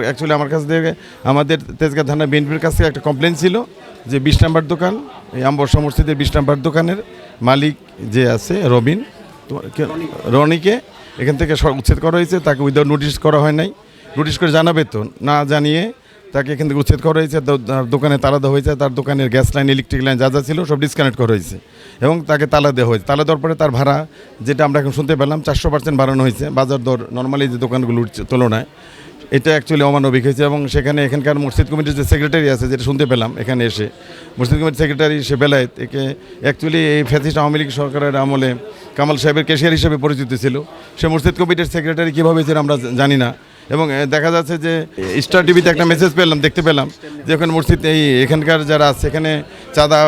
Actually আমার কাছ থেকে আমাদের তেজগাঁ থানা বিএনপির কাছ থেকে একটা কমপ্লেন ছিল যে 20 নম্বর দোকান এই আমবর্ষা মসজিদের 20 নম্বর দোকানের মালিক যে আছে রনিকে এখান থেকে উচ্ছেদ করা হয়েছে। তাকে উইদাউট নোটিশ করা হয় নাই, নোটিশ করে জানাবে তো না জানিয়ে তাকে এখান থেকে উচ্ছেদ করা হয়েছে। দোকানে তালা দেওয়া হয়েছে, তার দোকানের গ্যাস লাইন ইলেকট্রিক লাইন যা যা ছিল সব ডিসকানেক্ট করা হয়েছে এবং তাকে তালা দেওয়া হয়েছে। তালা দেওয়ার পরে তার ভাড়া যেটা আমরা এখন শুনতে পেলাম 400% বাড়ানো হয়েছে বাজার দর নর্মালি যে দোকানগুলোর তুলনায়। এটা অ্যাকচুয়ালি অমানবিক হয়েছে এবং সেখানে এখানকার মসজিদ কমিটির যে সেক্রেটারি আছে যেটা শুনতে পেলাম এখানে এসে মসজিদ কমিটির সেক্রেটারি সে বেলায়েত একে অ্যাকচুয়ালি এই ফ্যাসিস্ট আওয়ামী লীগ সরকারের আমলে কামাল সাহেবের ক্যাশিয়ার হিসেবে পরিচিত ছিল। সে মসজিদ কমিটির সেক্রেটারি কীভাবে ছিল আমরা জানি না। এবং দেখা যাচ্ছে যে স্টার টিভিতে একটা মেসেজ পেলাম, দেখতে পেলাম যে ওখানে মসজিদ এখানকার যারা আছে এখানে চাঁদা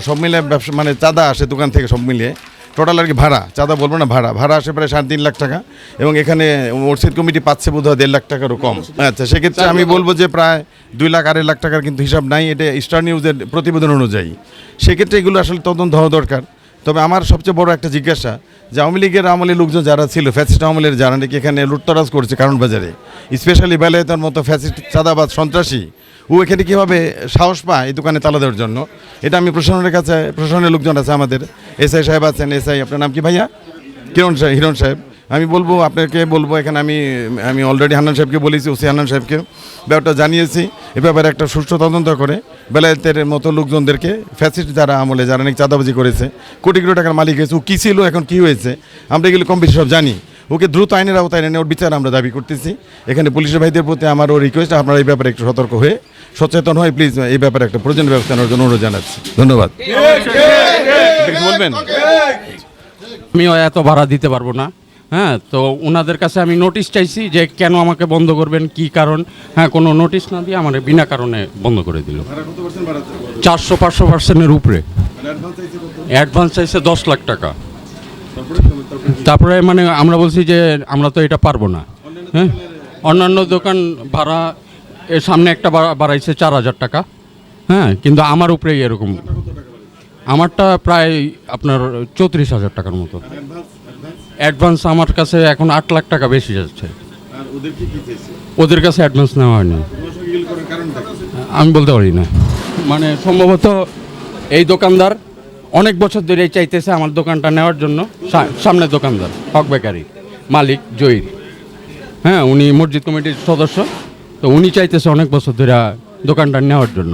সব মিলিয়ে ব্যবসা মানে চাঁদা আসে দোকান থেকে সব মিলিয়ে টোটাল আর কি ভাড়া, চাঁদা বলবো না, ভাড়া আসে প্রায় 3.5 লাখ টাকা এবং এখানে মসজিদ কমিটি পাচ্ছে বোধহয় 1.5 লাখ টাকারও কম। আচ্ছা, সেক্ষেত্রে আমি বলবো যে প্রায় 2 লাখ 2.5 লাখ টাকার কিন্তু হিসাব নাই এটা স্টার নিউজের প্রতিবেদন অনুযায়ী। সেক্ষেত্রে এগুলো আসলে তদন্ত হওয়া দরকার। তবে আমার সবচেয়ে বড় একটা জিজ্ঞাসা যে আওয়ামী লীগের আমলের লোকজন যারা ছিল ফ্যাসিস্ট আমলের যারা নাকি এখানে লুটতরাজ করছে কারণ বাজারে, স্পেশালি বেলায়েতের মতো ফ্যাসিস্ট চাঁদাবাজ সন্ত্রাসী, ও এখানে কীভাবে সাহস পায় এই দোকানে তালা দেওয়ার জন্য, এটা আমি প্রশাসনের কাছে, প্রশাসনের লোকজন আছে আমাদের, এসআই সাহেব আছেন, এসআই আপনার নাম কি ভাইয়া? হিরণ সাহেব, আমি বলবো আপনাকে বলবো এখানে আমি অলরেডি হান্নান সাহেবকে বলেছি, ওসি হান্নান সাহেবকে ব্যাপারটা জানিয়েছি। এ ব্যাপারে একটা সুষ্ঠু তদন্ত করে বেলায়েতের মতো লোকজনদেরকে ফ্যাসিস্ট যারা আমলে যারা নাকি চাঁদাবাজি করেছে কোটি কোটি টাকার মালিক হয়েছে, ও কী ছিল এখন কী হয়েছে আমরা এগুলো কম বেশি সব জানি। ওকে দ্রুত আইনের আওতায় এনে ওর বিচার আমরা দাবি করতেছি। এখানে পুলিশের ভাইদের প্রতি আমারও রিকোয়েস্ট আপনারা এই ব্যাপারে একটু সতর্ক হয়ে সচেতন হয়ে প্লিজ এই ব্যাপারে একটা প্রয়োজনীয় ব্যবস্থা নেওয়ার জন্য অনুরোধ জানাচ্ছি। ধন্যবাদ। বলবেন আমি এত ভাড়া দিতে পারবো না। হ্যাঁ, তো ওনাদের কাছে আমি নোটিশ চাইছি যে কেন আমাকে বন্ধ করবেন, কি কারণ। হ্যাঁ, কোনো নোটিশ না দিয়ে আমার বিনা কারণে বন্ধ করে দিল। 400-500% উপরে অ্যাডভান্স চাইছে 10 লাখ টাকা। তারপরে মানে আমরা বলছি যে আমরা তো এটা পারবো না। হ্যাঁ, অন্যান্য দোকান ভাড়া এর সামনে একটা বাড়াইছে 4,000 টাকা। হ্যাঁ, কিন্তু আমার উপরেই এরকম। আমারটা প্রায় আপনার 34,000 টাকার মতো অ্যাডভান্স। আমার কাছে এখন 8 লাখ টাকা বেশি যাচ্ছে। ওদের কাছে অ্যাডভান্স নেওয়া হয়নি, আমি বলতে পারি না। মানে সম্ভবত এই দোকানদার অনেক বছর ধরে চাইতেছে আমার দোকানটা নেওয়ার জন্য। সামনের দোকানদার হক বেকারি মালিক জহির, হ্যাঁ, উনি মসজিদ কমিটির সদস্য, তো উনি চাইতেছে অনেক বছর ধরে দোকানটা নেওয়ার জন্য।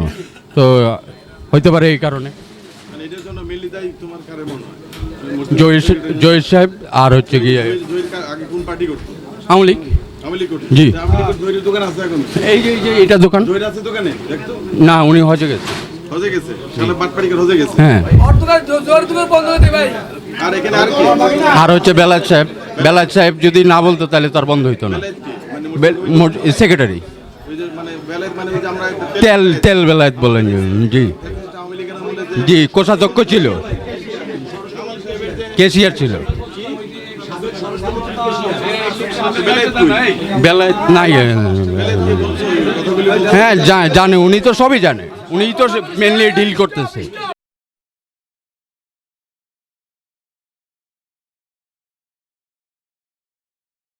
তো হইতে পারে এই কারণে জহির সাহেব আর হচ্ছে গিয়ে আওয়ামী লীগ। জি, এই যে এটা দোকান না, উনি হজে গেছে। হ্যাঁ, আর হচ্ছে বেলায়েত সাহেব যদি না বলতো তাহলে তার বন্ধ হইতো না। সেক্রেটারি তেল বেলায়েত বলেন। জি জি, কোষাধ্যক্ষ ছিল, ক্যাশিয়ার ছিল। বেলায়েত নাই। হ্যাঁ, জানে, উনি তো সবই জানে, উনি তো মেনলি ডিল করতেছে।